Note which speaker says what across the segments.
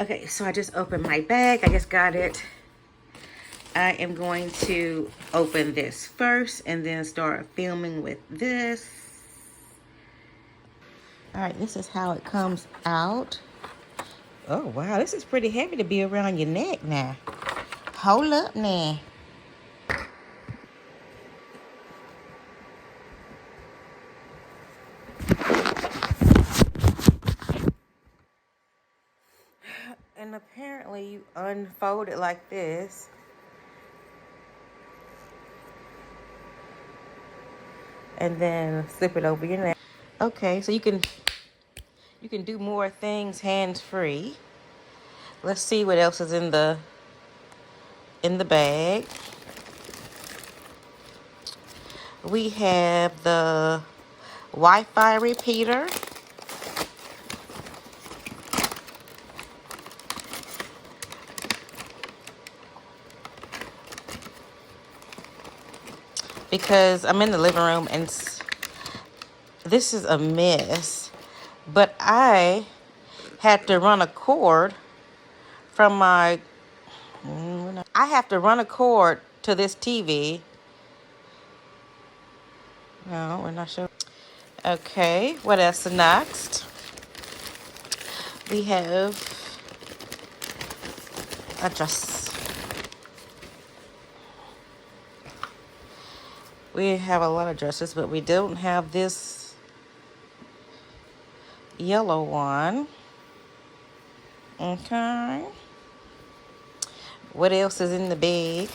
Speaker 1: Okay, so I just opened my bag. I just got it. I am going to open this first and then start filming with this. All right, this is how it comes out. Oh, wow, this is pretty heavy to be around your neck now. Hold up now. And apparently you unfold it like this. And then slip it over your neck. Okay, so you can do more things hands-free. Let's see what else is in the bag. We have the Wi-Fi repeater. Because I'm in the living room and this is a mess. But I had to run a cord from my... I have to run a cord to this TV. No, we're not sure. Okay, what else next? We have a dress. We have a lot of dresses, but we don't have this yellow one. Okay. What else is in the bag?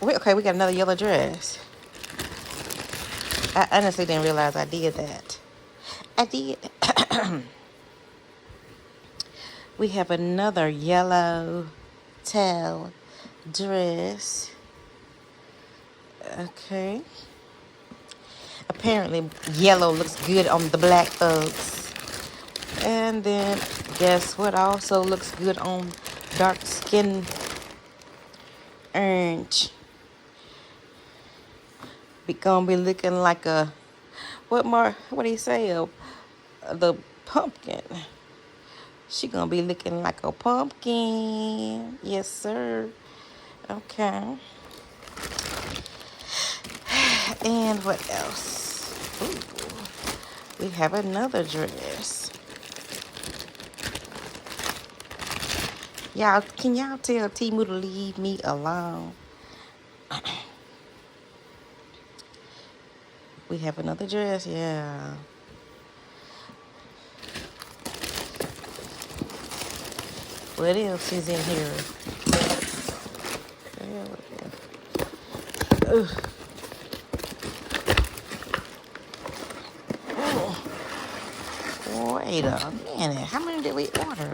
Speaker 1: Okay, we got another yellow dress. I honestly didn't realize I did that. I did. We have another yellow tail dress. Okay. Apparently yellow looks good on the black folks. And then guess what also looks good on dark skin orange. Be gonna be looking like a what do you say? The pumpkin. She gonna be looking like a pumpkin. Yes, sir. Okay. And what else? Ooh, we have another dress. Y'all, can y'all tell Temu to leave me alone? We have another dress, yeah. What else is in here? Ugh. Wait a minute. How many did we order?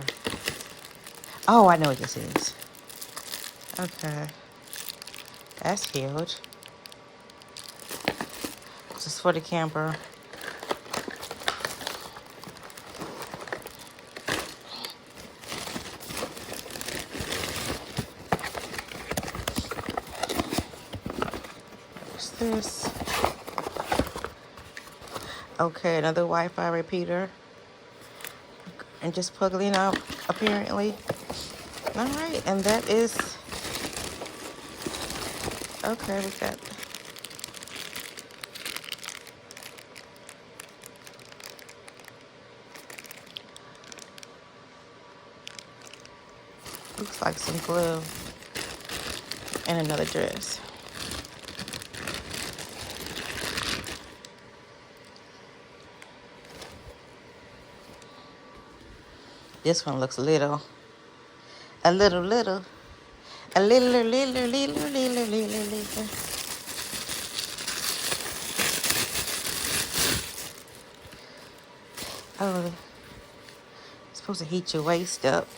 Speaker 1: Oh, I know what this is. Okay. That's huge. This is for the camper. What's this? Okay, another Wi-Fi repeater. And just plugging up, apparently. All right, and that is... Okay, we got... Looks like some glue. And another dress. This one looks little. A little. A little. Oh, it's supposed to heat your waist up.